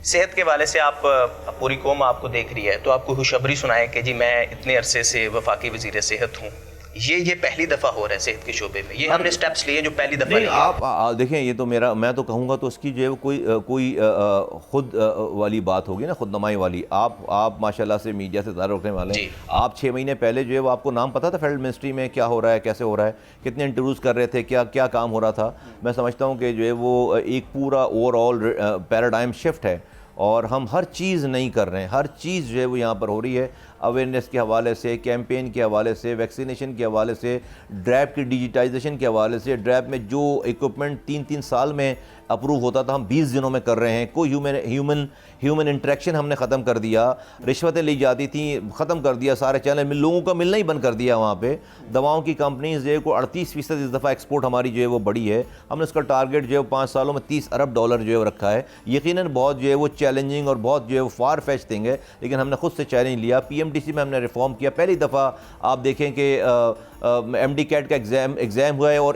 صحت کے حوالے سے آپ پوری قوم آپ کو دیکھ رہی ہے تو آپ کو خوشخبری سنائیں کہ جی میں اتنے عرصے سے وفاقی وزیر صحت ہوں. یہ پہلی دفعہ ہو رہا ہے صحت کے شعبے میں, یہ ہم نے سٹیپس لیے جو پہلی دفعہ لیے. آپ دیکھیں, یہ تو میں تو کہوں گا تو اس کی جو ہے کوئی خود والی بات ہوگی نا, خود نمائی والی. آپ ماشاءاللہ سے میڈیا سے تعلق رکھنے والے ہیں. آپ 6 مہینے پہلے جو ہے وہ آپ کو نام پتہ تھا فیڈرل منسٹری میں کیا ہو رہا ہے, کیسے ہو رہا ہے, کتنے انٹرویوز کر رہے تھے, کیا کام ہو رہا تھا. میں سمجھتا ہوں کہ جو ہے وہ ایک پورا اوور آل پیراڈائم شفٹ ہے, اور ہم ہر چیز نہیں کر رہے ہیں. ہر چیز جو ہے وہ یہاں پر ہو رہی ہے, اویئرنیس کے حوالے سے, کیمپین کے حوالے سے, ویکسینیشن کے حوالے سے, ڈریپ کی ڈیجیٹائزیشن کے حوالے سے. ڈریپ میں جو ایکوپمنٹ 3 سال میں اپروو ہوتا تھا ہم 20 دنوں میں کر رہے ہیں. کوئی ہیومن انٹریکشن ہم نے ختم کر دیا. رشوتیں لی جاتی تھیں, ختم کر دیا. سارے چینل لوگوں کا ملنا ہی بند کر دیا وہاں پہ. دواؤں کی کمپنیز جو ہے کو 38% اس دفعہ ایکسپورٹ ہماری جو ہے وہ بڑی ہے. ہم نے اس کا ٹارگیٹ جو ہے 5 سالوں میں $30 ارب جو ہے رکھا ہے. یقیناً بہت جو ہے وہ چیلنجنگ اور بہت جو ہے وہ فار فیچ تھنگ ہے, لیکن ہم نے خود سے چیلنج لیا. PMDC میں ہم نے ریفارم کیا. پہلی دفعہ آپ دیکھیں کہ MD کیٹ کا ایگزام ہوا ہے اور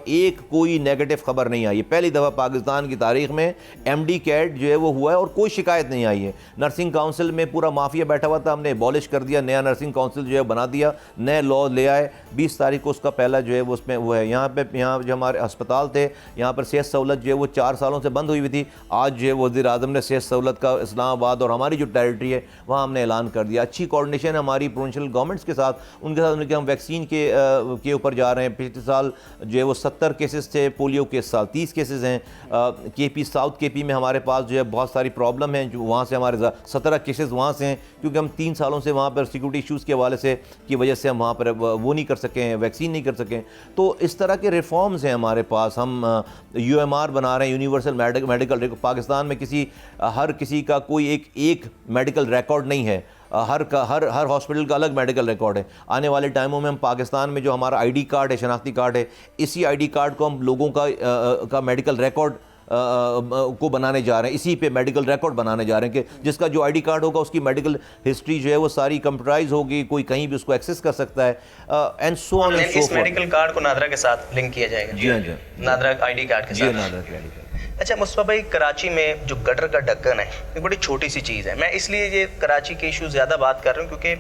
کوئی نیگیٹو خبر نہیں آئی ہے. پہلی دفعہ پاکستان کی تاریخ میں MD کیٹ جو ہے وہ ہوا ہے اور کوئی شکایت نہیں آئی ہے. نرسنگ کونسل میں پورا مافیا بیٹھا ہوا تھا, ہم نے ایبولش کر دیا. نیا نرسنگ کونسل جو ہے بنا دیا, نئے لا لے آئے. 20 تاریخ کو اس کا پہلا جو ہے وہ اس میں وہ ہے. یہاں جو ہمارے ہسپتال تھے, یہاں پر صحت سہولت جو ہے وہ 4 سالوں سے بند ہوئی تھی. آج جو ہے وزیر اعظم نے صحت سہولت کا اسلام آباد اور ہماری جو ٹیریٹری ہے وہاں ہم نے اعلان کر دیا. اچھی کوارڈینیشن ہماری پروونشل گورنمنٹس کے ساتھ, ان کے ساتھ ہم ویکسین کے اوپر جا رہے ہیں. پچھلے سال جو ہے وہ 70 کیسز تھے, پولیو کے سال 30 کیسز ہیں. KP ساؤتھ KP میں ہمارے پاس جو ہے بہت ساری پرابلم ہیں, جو وہاں سے ہمارے 17 کیسز وہاں سے ہیں, کیونکہ ہم 3 سالوں سے وہاں پر سیکورٹی ایشوز کے حوالے سے کی وجہ سے ہم وہاں پر وہ نہیں کر سکیں, ویکسین نہیں کر سکیں. تو اس طرح کے ریفارمز ہیں ہمارے پاس. ہم UMR بنا رہے ہیں, یونیورسل میڈیکل. پاکستان میں ہر کسی کا کوئی ایک میڈیکل ریکارڈ نہیں ہے. ہر ہاسپٹل کا الگ میڈیکل ریکارڈ ہے. آنے والے ٹائموں میں ہم پاکستان میں جو ہمارا ID کارڈ ہے, شناختی کارڈ ہے, اسی ID کارڈ کو ہم لوگوں کا میڈیکل ریکارڈ کو بنانے جا رہے ہیں. اسی پہ میڈیکل ریکارڈ بنانے جا رہے ہیں کہ جس کا جو ID کارڈ ہوگا اس کی میڈیکل ہسٹری جو ہے وہ ساری کمپیوٹرائز ہوگی, کوئی کہیں بھی اس کو ایکسیس کر سکتا ہے. And so on and so forth. اس میڈیکل کارڈ کو نادرا کے ساتھ لنک کیا جائے گا. جی ہاں, نادرا ID کارڈ کے ساتھ. نادرا کے ID کارڈ. اچھا مصطفیٰ بھائی, کراچی میں جو گٹر کا ڈھکن ہے یہ بڑی چھوٹی سی چیز ہے. میں اس لیے یہ کراچی کے ایشو زیادہ بات کر رہا ہوں کیونکہ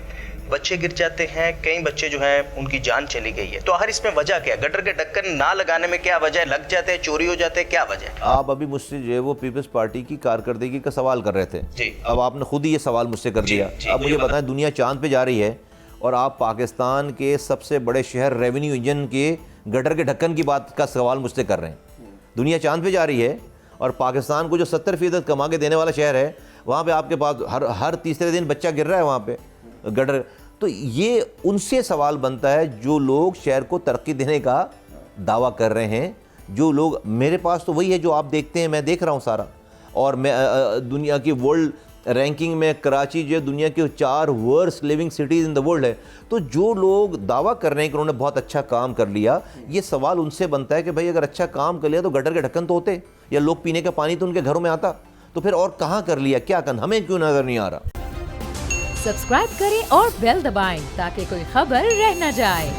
بچے گر جاتے ہیں, کئی بچے جو ہیں ان کی جان چلی گئی ہے. تو آخر اس میں وجہ کیا ہے؟ گٹر کے ڈھکن نہ لگانے میں کیا وجہ ہے؟ لگ جاتے ہیں, چوری ہو جاتے ہیں, کیا وجہ ہے؟ آپ ابھی مجھ سے جو ہے وہ پیپلز پارٹی کی کارکردگی کا سوال کر رہے تھے. جی. اب آپ نے خود ہی یہ سوال مجھ سے کر دیا. اب مجھے بتائیں, دنیا چاند پہ جا رہی ہے اور آپ پاکستان کے سب سے بڑے شہر ریونیو انجن کے گٹر کے ڈھکن کی بات کا سوال مجھ سے کر رہے ہیں. دنیا چاند پہ جا رہی ہے اور پاکستان کو جو 70% کما کے دینے والا شہر ہے, وہاں پہ آپ کے پاس ہر تیسرے دن بچہ گر رہا ہے وہاں پہ گٹر. تو یہ ان سے سوال بنتا ہے جو لوگ شہر کو ترقی دینے کا دعویٰ کر رہے ہیں. جو لوگ, میرے پاس تو وہی ہے جو آپ دیکھتے ہیں, میں دیکھ رہا ہوں سارا. اور میں دنیا کی ورلڈ رینکنگ میں کراچی جو دنیا کے 4 worst living cities in the world ہے. تو جو لوگ دعویٰ کر رہے ہیں کہ انہوں نے بہت اچھا کام کر لیا, یہ سوال ان سے بنتا ہے کہ بھائی اگر اچھا کام کر لیا تو گٹر کے ڈھکن تو ہوتے, یا لوگ پینے کا پانی تو ان کے گھروں میں آتا, تو پھر اور کہاں کر لیا, کیا کرنا, ہمیں کیوں نظر نہیں آ رہا. سبسکرائب کریں اور بیل دبائیں تاکہ کوئی خبر رہ نہ جائے.